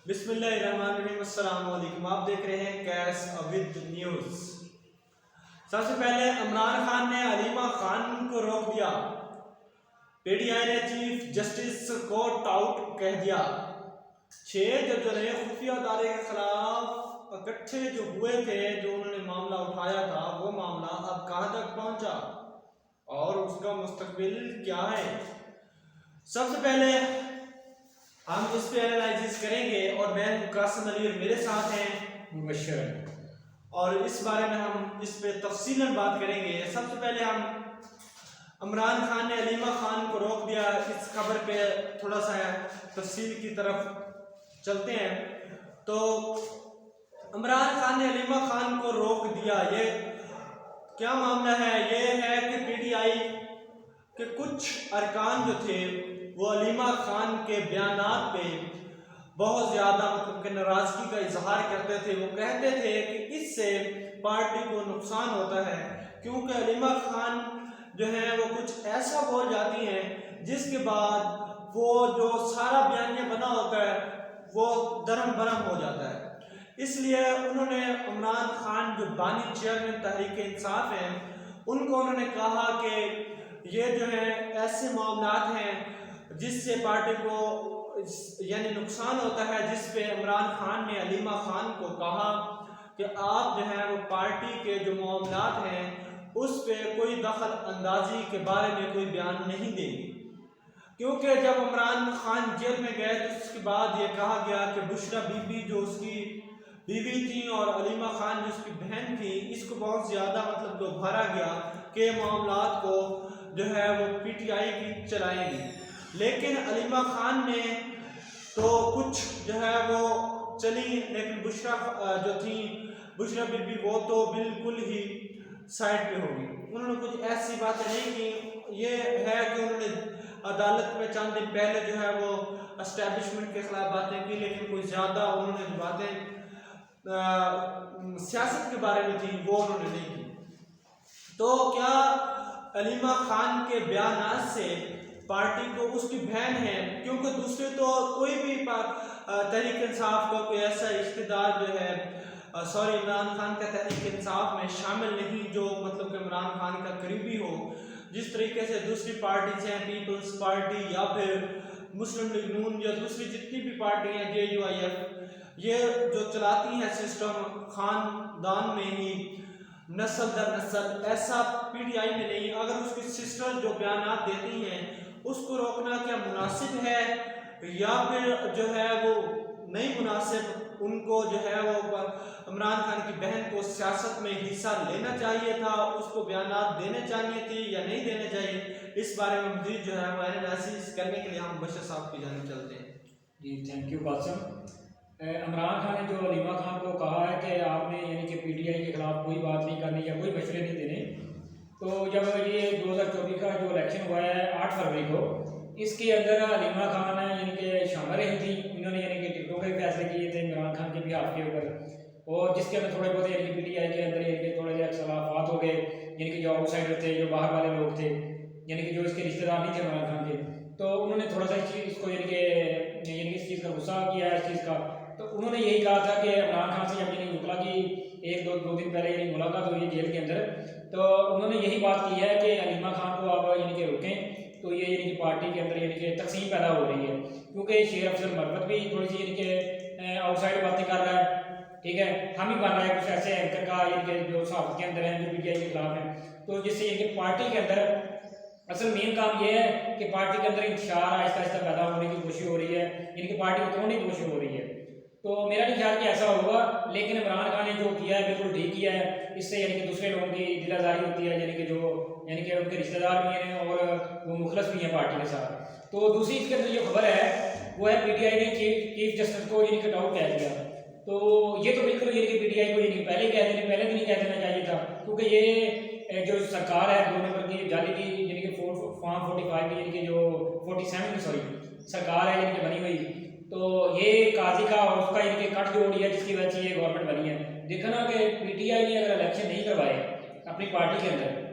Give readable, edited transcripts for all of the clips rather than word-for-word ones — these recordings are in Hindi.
बिस्मिल्लाहिर्रहमानिर्रहीम। अस्सलाम वालेकुम। आप देख रहे हैं कैश अविद न्यूज़। सबसे पहले इमरान खान ने अलीमा खान को रोक दिया। पीटीआई ने चीफ जस्टिस को टाउट कह दिया। 6 जजों ने खुफिया अदारे के खिलाफ इकट्ठे जो हुए थे, जो उन्होंने मामला उठाया था, वो मामला अब कहां तक पहुंचा और उसका मुस्तकबिल क्या है। सबसे पहले हम इस पे एनालिसिस करेंगे और मैं कासिम अली और मेरे साथ हैं मुबशर, और इस बारे में हम इस पे तफसीलन बात करेंगे। सबसे पहले हम इमरान खान ने अलीमा खान को रोक दिया, इस खबर पे थोड़ा सा तफसील की तरफ चलते हैं। तो इमरान खान ने अलीमा खान को रोक दिया, ये क्या मामला है? ये है कि पीटीआई के कुछ अरकान जो थे वो अलीमा खान के बयानात पे बहुत ज़्यादा मतलब कि नाराज़गी का इजहार करते थे। वो कहते थे कि इससे पार्टी को नुकसान होता है, क्योंकि अलीमा खान जो है वो कुछ ऐसा बोल जाती हैं जिसके बाद वो जो सारा बयानिया बना होता है वो दरम बरम हो जाता है। इसलिए उन्होंने इमरान खान जो बानी चेयरमैन तहरीक इंसाफ हैं, उनको उन्होंने कहा कि ये जो है ऐसे मामलात हैं जिससे पार्टी को यानी नुकसान होता है, जिस पे इमरान खान ने अलीमा खान को कहा कि आप जो है वो पार्टी के जो मामलात हैं उस पे कोई दखल अंदाजी के बारे में कोई बयान नहीं देगी। क्योंकि जब इमरान खान जेल में गए तो उसके बाद ये कहा गया कि बुशरा बीबी जो उसकी बीवी थी और अलीमा खान जो उसकी बहन थी, इसको बहुत ज़्यादा मतलब दोबारा गया कि मामलात को जो है वो पीटीआई की चलाएगी। लेकिन अलीमा खान ने तो कुछ जो है वो चली, लेकिन बुशरा जो थी बुशरा बीबी वो तो बिल्कुल ही साइड पे होगी। उन्होंने कुछ ऐसी बातें नहीं की। ये है कि उन्होंने अदालत में चंद दिन पहले जो है वो एस्टैब्लिशमेंट के खिलाफ बातें की, लेकिन कोई ज़्यादा उन्होंने जो बातें सियासत के बारे में थी वो उन्होंने नहीं की। तो क्या अलीमा खान के बयान से पार्टी को, उसकी बहन है, क्योंकि दूसरे तो कोई भी तहरीक इंसाफ का कोई ऐसा रिश्तेदार जो है इमरान खान का तहरीक इंसाफ में शामिल नहीं जो मतलब कि इमरान खान का करीबी हो। जिस तरीके से दूसरी पार्टी हैं, पीपल्स पार्टी या फिर मुस्लिम लीग नून या दूसरी जितनी भी पार्टी हैं, JUIF, ये जो चलाती हैं सिस्टम खानदान में ही नस्ल दर नस्ल, ऐसा पीटीआई में नहीं। अगर उसकी सिस्टर जो बयानात देती हैं उसको रोकना क्या मुनासिब है या फिर जो है वो नहीं मुनासिब? उनको जो है वो इमरान खान की बहन को सियासत में हिस्सा लेना चाहिए था, उसको बयानात देने चाहिए थे या नहीं देने चाहिए? इस बारे में मज़ीद जो है वो एनालिसिस करने के लिए हम बशर साहब की जानिब चलते हैं। जी थैंक यू कासिम। इमरान खान ने जो अलीमा खान को कहा है कि आपने यानी कि पीटीआई के खिलाफ कोई बात नहीं करनी या कोई मशवरे नहीं देने, तो जब ये 2024 का जो इलेक्शन हुआ है 8 फरवरी को, इसके अंदर अलीमा खान यानी कि शामिल रही थी। उन्होंने यानी कि टिकटों के फैसले किए थे इमरान खान के बिहाफ के ऊपर, और जिसके अंदर थोड़े बहुत यानी कि पीटीआई के अंदर यानी कि थोड़े से अख्तलाफात हो गए, यानी कि जो आउटसाइडर थे, जो बाहर वाले लोग थे, यानी कि जो इसके रिश्तेदार नहीं थे इमरान खान के, तो उन्होंने थोड़ा सा इसको यानी कि इस चीज़ का गुस्सा किया है इस चीज़ का। तो उन्होंने यही कहा था कि इमरान खान से जब यानी मुकला की दो दिन पहले यानी मुलाकात हुई जेल के अंदर, तो उन्होंने यही बात की है कि अलीमा खान को आप यानी कि रोकें, तो ये यानी कि पार्टी के अंदर यानी कि तकसीम पैदा हो रही है। क्योंकि शेर अफजल मरवत भी थोड़ी सी यानी कि आउटसाइड बातें कर रहा है, ठीक है, हम ही बन रहा है कुछ ऐसे एंकर का यानी कि जो सहाफ़त के अंदर हैं, जो पीटीआई के खिलाफ हैं। तो जिससे यानी कि पार्टी के अंदर असल मेन काम ये है कि पार्टी के अंदर इंतशार आहिस्ता आहिस्ता पैदा होने की कोशिश हो रही है, यानी कि पार्टी को तोड़ने की कोशिश हो रही है। तो मेरा नहीं ख्याल कि ऐसा होगा, लेकिन इमरान खान ने जो किया है बिल्कुल ठीक किया है। इससे यानी कि दूसरे लोगों की दिलाजारी होती है, यानी कि जो यानी कि उनके रिश्तेदार भी हैं और वो मुखलस भी हैं पार्टी के साथ। तो दूसरी इसके अंदर जो खबर है वो है पीटीआई ने चीफ जस्टिस को यानी कि डाउट कह दिया। तो ये तो बिल्कुल यानी कि पीटीआई को यानी पहले कह देने, पहले भी नहीं कह देना चाहिए था, क्योंकि ये जो सरकार है 2 नंबर की जाली की यानी कि फॉर्म 45 की यानी कि जो 47 सरकार है यानी कि बनी हुई, तो ये काजी का और उसका यानी कि कट जोड़ है जिसकी वजह से ये गवर्नमेंट बनी है। देखा ना कि पीटीआई ने अगर इलेक्शन नहीं करवाए अपनी पार्टी के अंदर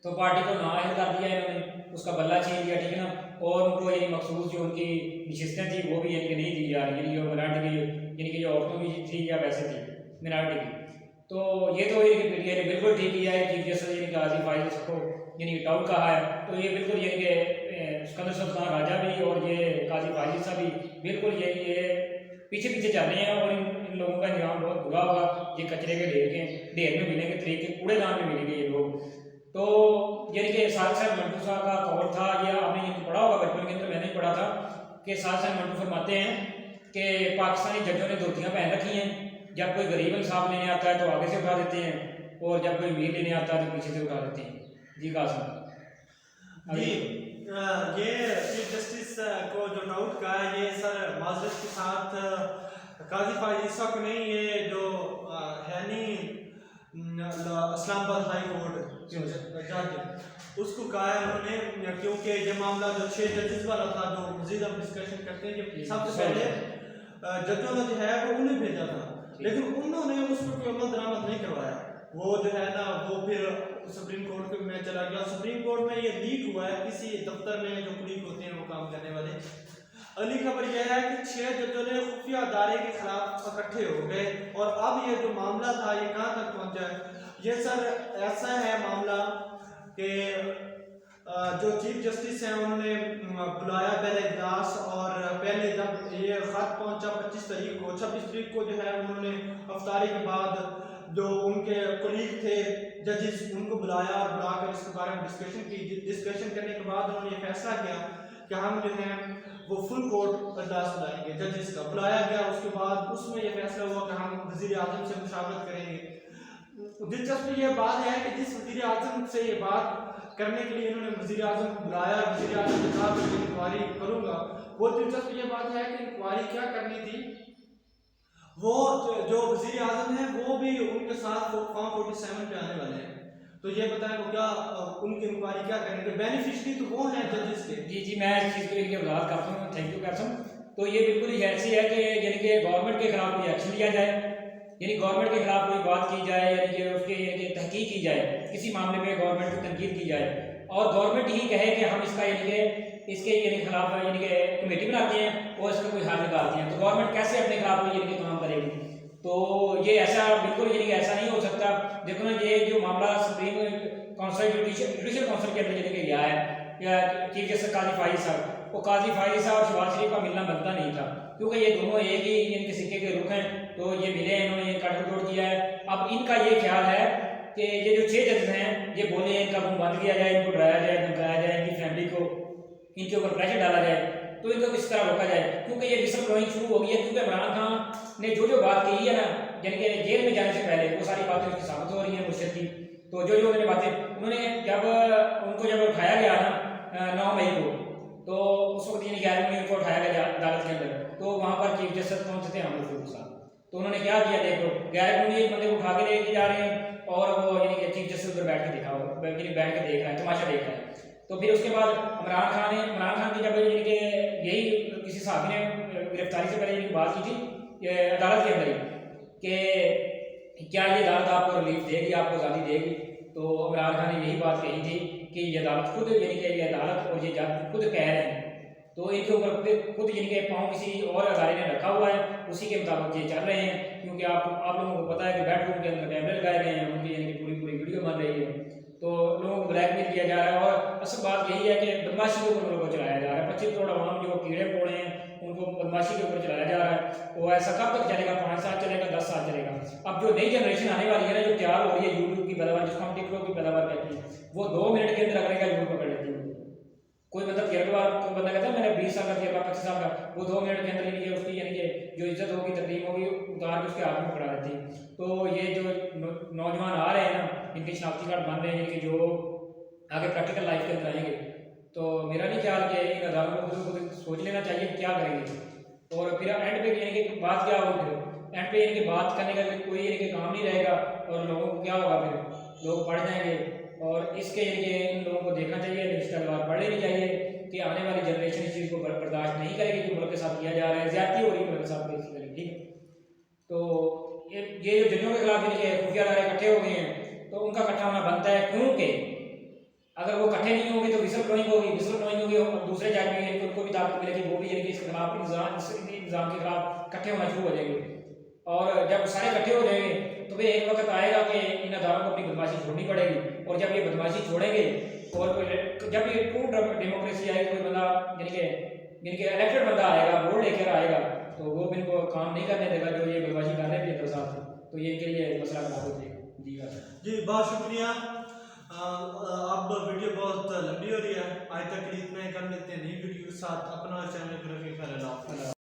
तो पार्टी को नाअहल कर दिया इन्होंने, उसका बल्ला छीन लिया, ठीक है ना। और उनको यानी मखसूस जो उनकी नशिस्तें थी वो भी यानी कि नहीं दी जा रही, यानी जो मिनार्टी की यानी कि जो औरतों की थी या वैसे थी मिनार्टी की। तो ये तो यानी कि पीटीआई ने बिल्कुल ठीक किया है, चीफ जस्टिस यानी कि आसिफ फाइज को यानी कि टाउट कहा है, तो ये बिल्कुल यानी कि सिकंदर सुल्तान राजा भी और ये काजी फाइज साहब भी बिल्कुल ये पीछे पीछे चल रहे हैं, और इन लोगों का इंजाम बहुत बुरा होगा। ये कचरे के ढेर में मिलेंगे, तरीके कूड़ेदान में मिलेंगे ये लोग। तो यानी कि साथ साथ मंटू साहब का कौल था, या आपने ये पढ़ा होगा बचपन के अंदर, मैंने ही पढ़ा था कि साथ साथ मंटू फरमाते हैं कि पाकिस्तानी जजों ने धोतियाँ पहन रखी हैं, जब कोई गरीब इंसाफ लेने आता है तो आगे से उठा देते हैं, और जब कोई अमीर लेने आता है तो पीछे से उठा देते हैं। जी कासिम जी, ये चीफ जस्टिस को जो डाउट का है, ये सर माजरत के साथ काजी फाइज ईसा को नहीं, ये जो है नहीं इस्लामाबाद हाई कोर्ट जज उसको कहा है उन्होंने, क्योंकि ये मामला जो 6 जजेस वाला था जो मजीद हम डिस्कशन करते हैं कि सबसे पहले जजों ने जो है वो उन्हें भेजा था, लेकिन उन्होंने उस पर कोई अमल दरामद नहीं करवाया। वो जो है ना वो फिर सुप्रीम कोर्ट में चला गया। सुप्रीम कोर्ट में ये लीक हुआ है किसी दफ्तर में, जो क्लिक होते हैं वो काम करने वाले। अगली खबर यह है कि 6 जजों ने खुफिया अदारे के खिलाफ इकट्ठे हो गए, और अब ये जो मामला था ये कहाँ तक पहुंचा है। ये सर ऐसा है मामला कि जो चीफ जस्टिस हैं उन्होंने बुलाया पहले इजलास, और पहले जब ये खत पहुंचा 25 तारीख को, 26 तारीख को जो है उन्होंने अफ्तारी के बाद जो उनके कलीग थे जजेस उनको बुलाया, और बुलाकर इसके बारे में डिस्कशन की। डिस्कशन करने के बाद उन्होंने ये फैसला किया कि हम जो है वो फुल कोर्ट इजलास बुलाएंगे, जजेस का बुलाया गया। उसके बाद उसमें यह फैसला हुआ कि हम वज़ीर आज़म से मुशावरत करेंगे। दिलचस्प ये बात है कि जिस वज़ीर आज़म से ये बात करने के लिए इन्होंने वज़ीर आज़म को बुलाया, वज़ीर आज़म के साथ इंक्वायरी करूँगा, वो दिलचस्प ये बात है कि इंक्वायरी क्या करनी थी, वो जो वज़ीर आज़म है वो भी उनके साथ फॉर्म 47 पे आने वाले हैं। तो ये बताएं वो क्या उनकी इंक्वायरी क्या करेंगे, बेनिफिशियरी तो वो हैं जजेस के। जी मैं इस चीज़ को लेकर वजाहत करता हूँ, थैंक यू कैप्टन। तो ये बिल्कुल ही ऐसी है कि यानी कि गवर्नमेंट के खिलाफ कोई एक्शन लिया जाए, यानी गवर्नमेंट के खिलाफ कोई बात की जाए, यानी कि उसके यानी कि तहकीक की जाए, किसी मामले में गवर्नमेंट की तनकीद की जाए, और गवर्नमेंट ही कहे कि हम इसका यानी कि इसके यानी खिलाफ यानी कि कमेटी बनाते हैं और इसका कोई हल निकालते हैं, तो गवर्नमेंट कैसे अपने खिलाफ कोई यानी कि काम करेगी। तो ये ऐसा बिल्कुल यानी कि ऐसा नहीं हो सकता। देखो ना, ये जो मामला सुप्रीम काउंसिल जुडिशल काउंसिल के अंदर यानी कि गया है, या चीफ जस्टिस काजी फाइज साहब, वो काजी फाइज साहब और शहबाज शरीफ का मिलना बनता नहीं था, क्योंकि ये दोनों एक ही इनके सिक्के के रुख हैं। तो ये मिले, इन्होंने कट किया है। अब इनका ये ख्याल है कि ये जो 6 जज हैं ये बोले इनका मुंह बंद किया जाए, इनको डराया जाए, धमकाया जाए, इनकी फैमिली को इनके ऊपर प्रेशर डाला जाए, तो इनको किस तरह रोका जाए, क्योंकि ये विसल ब्लोइंग शुरू हो गई है। क्योंकि इमरान खान ने जो बात की है ना, यानी कि जेल में जाने से पहले वो सारी बातें उसकी साबित हो रही हैं मुर्शद की। तो जो उन्होंने बातें उन्होंने जब उठाया गया ना 9 मई को, तो उस वक्त यानी 11 मई को उठाया गया अदालत के अंदर, तो वहाँ पर चीफ जस्टिस कौन से थे, आमिर फारूक साहब। तो उन्होंने क्या किया, देखो 11 मई एक बंदे को उठा के लेके जा रहे हैं, और वो यानी कि चीफ जस्टिस उधर बैठ के बैठ के देख रहा है, तमाशा देख रहा है। तो फिर उसके बाद इमरान खान की जब यानी कि यही किसी साहबी ने गिरफ्तारी से पहले बात की थी अदालत के अंदर कि क्या ये अदालत आपको रिलीफ देगी, आपको आज़ादी देगी। तो इमरान खान ने यही बात कही थी कि ये अदालत खुद यानी कि ये अदालत और ये जज खुद कह रहे हैं, तो इनके ऊपर खुद यानी कि पाँव किसी और अदारे ने रखा हुआ है, उसी के मुताबिक ये चल रहे हैं। क्योंकि आप लोगों को पता है कि बेडरूम के अंदर कैमरे लगाए गए हैं, उनकी यानी कि पूरी वीडियो बन रही है, तो लोगों को ब्लैकमेल किया जा रहा है। और असल बात यही है कि बदमाशी के ऊपर लोगों को चलाया जा रहा है। 25 करोड़ आवाम जो कीड़े पोड़े हैं उनको बदमाशी के ऊपर चलाया जा रहा है। वो ऐसा कब तक चलेगा, 5 साल चलेगा, 10 साल चलेगा। अब जो नई जनरेशन आने वाली है ना, जो तैयार हो रही है यूट्यूब की पैदावार, जिसको हम टिकटॉक की पैदावार कहते हैं, वो 2 मिनट के अंदर अगले का यूट्यूब पकड़ लेती है। कोई मतलब तजर्बा, कोई बंदा कहता है मैंने 20 साल का तजर्बा, 25 साल का, वो 2 मिनट के अंदर यानी कि उसकी यानी कि जो इज्जत होगी, तकलीफ होगी, उतार के उसके हाथ में पकड़ा देती है। तो ये जो नौजवान आ रहे हैं ना, इनके शनाख्ती कार्ड बन रहे हैं, यानी कि जो आगे प्रैक्टिकल लाइफ के अंदर आएंगे, तो मेरा नहीं ख्याल कि इन अदालतों को सोच लेना चाहिए क्या करेंगे। और फिर एंड पे यानी कि बात क्या होगी, फिर एंड पे यानी कि बात करने का कोई यानी कि काम नहीं रहेगा, और लोगों को क्या होगा, फिर लोग पढ़ जाएंगे। और इसके यानी कि इन लोगों को देखना चाहिए, रिश्तेदार पढ़ लेनी चाहिए कि आने वाली जनरेशन इस चीज़ को बर्दाश्त नहीं करेगी जो मुल्क के साथ किया जा रहा है, ज्यादती हो रही है मुल्क के साथ बेसिकली, ठीक है। तो ये जो जजों के खिलाफ यानी कि खुफिया अदारे इकट्ठे हो गए हैं, तो उनका इकट्ठा होना बनता है, क्योंकि अगर वो इकट्ठे नहीं होंगे तो विसल ब्लोइंग होगी और दूसरे जज भी यानी कि उनको भी ताकत मिलेगी, वो भी यानी कि इसके खिलाफ निज़ाम के खिलाफ इकट्ठे होना शुरू हो जाएंगे। और जब सारे इकट्ठे हो जाएंगे तो फिर एक वक्त आएगा कि इन अदारों को अपनी बदमाशी छोड़नी पड़ेगी, और जब ये बदमाशी छोड़ेंगे और जब ये ट्रू डेमोक्रेसी आएगी, कोई बंदा यानी कि इलेक्टेड बंदा आएगा, वोट लेकर आएगा, तो वो भी इनको काम नहीं करने देगा जो ये बदमाशी कर रहे हैं साथ। तो ये इनके लिए मसला खराब हो जाएगा। जी बहुत शुक्रिया। अब वीडियो बहुत लंबी हो रही है, आज तक इतना ही। कर मिलते हैं नई वीडियो के साथ। अपना चैनल को रखिए ख्याल।